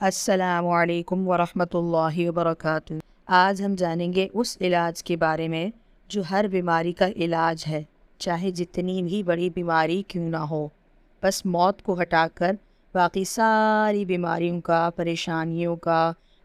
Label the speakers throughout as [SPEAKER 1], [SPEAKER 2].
[SPEAKER 1] السلام علیکم ورحمۃ اللہ وبرکاتہ۔ آج ہم جانیں گے اس علاج کے بارے میں جو ہر بیماری کا علاج ہے، چاہے جتنی بھی بڑی بیماری کیوں نہ ہو۔ بس موت کو ہٹا کر باقی ساری بیماریوں کا، پریشانیوں کا،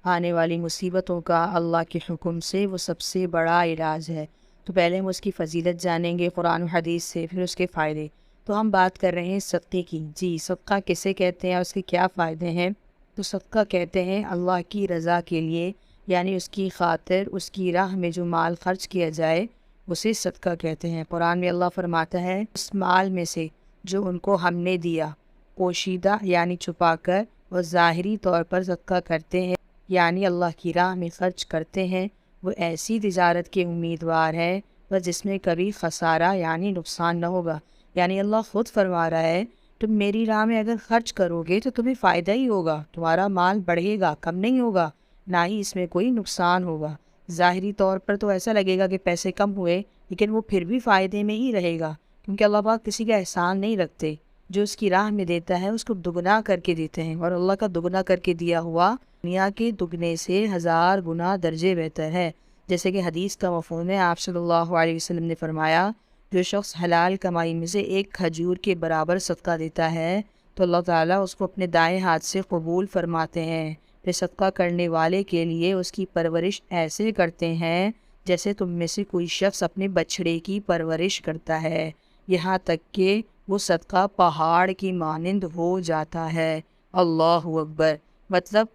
[SPEAKER 1] آنے والی مصیبتوں کا اللہ کے حکم سے وہ سب سے بڑا علاج ہے۔ تو پہلے ہم اس کی فضیلت جانیں گے قرآن و حدیث سے، پھر اس کے فائدے۔ تو ہم بات کر رہے ہیں صدقے کی۔ جی، صدقہ کسے کہتے ہیں اور اس کے کیا فائدے ہیں؟ تو صدقہ کہتے ہیں اللہ کی رضا کے لیے، یعنی اس کی خاطر، اس کی راہ میں جو مال خرچ کیا جائے اسے صدقہ کہتے ہیں۔ قرآن میں اللہ فرماتا ہے اس مال میں سے جو ان کو ہم نے دیا، پوشیدہ یعنی چھپا کر اور ظاہری طور پر صدقہ کرتے ہیں، یعنی اللہ کی راہ میں خرچ کرتے ہیں، وہ ایسی تجارت کے امیدوار ہے اور جس میں کبھی خسارہ یعنی نقصان نہ ہوگا۔ یعنی اللہ خود فرما رہا ہے تم میری راہ میں اگر خرچ کرو گے تو تمہیں فائدہ ہی ہوگا، تمہارا مال بڑھے گا، کم نہیں ہوگا، نہ ہی اس میں کوئی نقصان ہوگا۔ ظاہری طور پر تو ایسا لگے گا کہ پیسے کم ہوئے، لیکن وہ پھر بھی فائدے میں ہی رہے گا، کیونکہ اللہ پاک کسی کا احسان نہیں رکھتے۔ جو اس کی راہ میں دیتا ہے اس کو دگنا کر کے دیتے ہیں، اور اللہ کا دگنا کر کے دیا ہوا دنیا کے دگنے سے 1000 گنا درجے بہتر ہے۔ جیسے کہ حدیث کا مفہوم ہے، آپ صلی اللہ علیہ وسلم نے فرمایا جو شخص حلال کمائی میں سے ایک کھجور کے برابر صدقہ دیتا ہے تو اللہ تعالیٰ اس کو اپنے دائیں ہاتھ سے قبول فرماتے ہیں۔ پھر صدقہ کرنے والے کے لیے اس کی پرورش ایسے کرتے ہیں جیسے تم میں سے کوئی شخص اپنے بچھڑے کی پرورش کرتا ہے، یہاں تک کہ وہ صدقہ پہاڑ کی مانند ہو جاتا ہے۔ اللہ اکبر! مطلب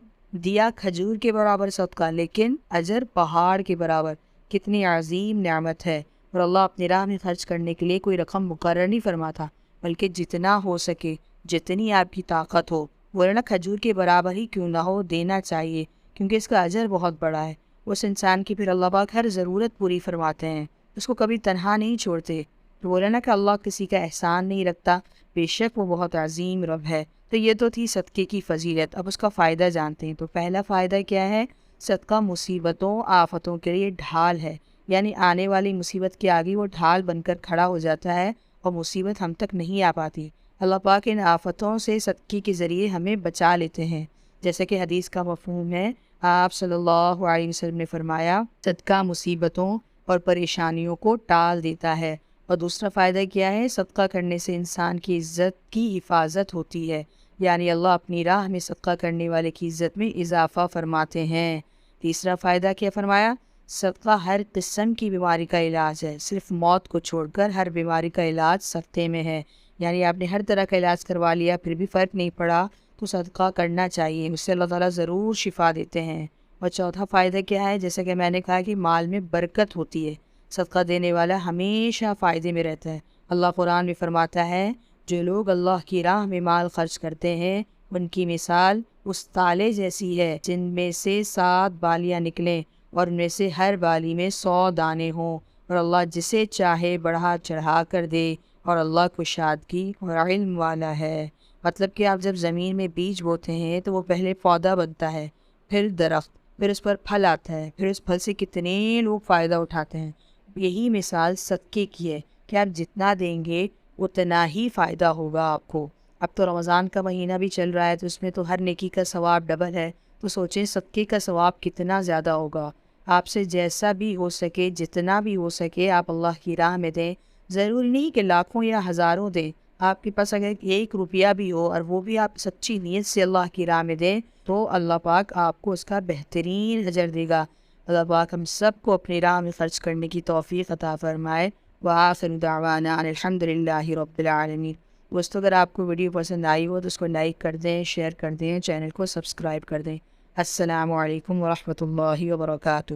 [SPEAKER 1] دیا کھجور کے برابر صدقہ، لیکن اجر پہاڑ کے برابر۔ کتنی عظیم نعمت ہے! اور اللہ اپنی راہ میں خرچ کرنے کے لیے کوئی رقم مقرر نہیں فرماتا، بلکہ جتنا ہو سکے، جتنی آپ کی طاقت ہو، ورنہ کھجور کے برابر ہی کیوں نہ ہو دینا چاہیے، کیونکہ اس کا اجر بہت بڑا ہے۔ اس انسان کی پھر اللہ پاک ہر ضرورت پوری فرماتے ہیں، اس کو کبھی تنہا نہیں چھوڑتے۔ تو بولے نا کہ اللہ کسی کا احسان نہیں رکھتا، بے شک وہ بہت عظیم رب ہے۔ تو یہ تو تھی صدقے کی فضیلت۔ اب اس کا فائدہ جانتے ہیں۔ تو پہلا فائدہ کیا ہے؟ صدقہ مصیبتوں، آفتوں کے لیے ڈھال ہے، یعنی آنے والی مصیبت کے آگے وہ ڈھال بن کر کھڑا ہو جاتا ہے اور مصیبت ہم تک نہیں آ پاتی۔ اللہ پاک ان آفتوں سے صدقے کے ذریعے ہمیں بچا لیتے ہیں۔ جیسے کہ حدیث کا مفہوم ہے، آپ صلی اللہ علیہ وسلم نے فرمایا صدقہ مصیبتوں اور پریشانیوں کو ٹال دیتا ہے۔ اور دوسرا فائدہ کیا ہے؟ صدقہ کرنے سے انسان کی عزت کی حفاظت ہوتی ہے، یعنی اللہ اپنی راہ میں صدقہ کرنے والے کی عزت میں اضافہ فرماتے ہیں۔ تیسرا فائدہ کیا فرمایا؟ صدقہ ہر قسم کی بیماری کا علاج ہے، صرف موت کو چھوڑ کر ہر بیماری کا علاج صدقے میں ہے۔ یعنی آپ نے ہر طرح کا علاج کروا لیا پھر بھی فرق نہیں پڑا تو صدقہ کرنا چاہیے، اس سے اللہ تعالیٰ ضرور شفا دیتے ہیں۔ اور چوتھا فائدہ کیا ہے؟ جیسے کہ میں نے کہا کہ مال میں برکت ہوتی ہے، صدقہ دینے والا ہمیشہ فائدے میں رہتا ہے۔ اللہ قرآن میں فرماتا ہے جو لوگ اللہ کی راہ میں مال خرچ کرتے ہیں ان کی مثال اس تالے جیسی ہے جن میں سے 7 بالیاں نکلیں اور ان میں سے ہر بالی میں 100 دانے ہوں، اور اللہ جسے چاہے بڑھا چڑھا کر دے، اور اللہ کشادگی اور علم والا ہے۔ مطلب کہ آپ جب زمین میں بیج بوتے ہیں تو وہ پہلے پودا بنتا ہے، پھر درخت، پھر اس پر پھل آتا ہے، پھر اس پھل سے کتنے لوگ فائدہ اٹھاتے ہیں۔ یہی مثال صدقے کی ہے کہ آپ جتنا دیں گے اتنا ہی فائدہ ہوگا آپ کو۔ اب تو رمضان کا مہینہ بھی چل رہا ہے تو اس میں تو ہر نیکی کا ثواب ڈبل ہے، تو سوچیں صدقے کا ثواب کتنا زیادہ ہوگا۔ آپ سے جیسا بھی ہو سکے، جتنا بھی ہو سکے آپ اللہ کی راہ میں دیں۔ ضروری نہیں کہ لاکھوں یا ہزاروں دیں، آپ کے پاس اگر 1 روپیہ بھی ہو اور وہ بھی آپ سچی نیت سے اللہ کی راہ میں دیں تو اللہ پاک آپ کو اس کا بہترین اجر دے گا۔ اللہ پاک ہم سب کو اپنی راہ میں خرچ کرنے کی توفیق عطا فرمائے۔ وآخر دعوانا ان الحمد للہ رب العالمین۔ دوستو اگر آپ کو ویڈیو پسند آئی ہو تو اس کو لائک کر دیں، شیئر کر دیں، چینل کو سبسکرائب کر دیں۔ السلام علیکم ورحمۃ اللہ وبرکاتہ۔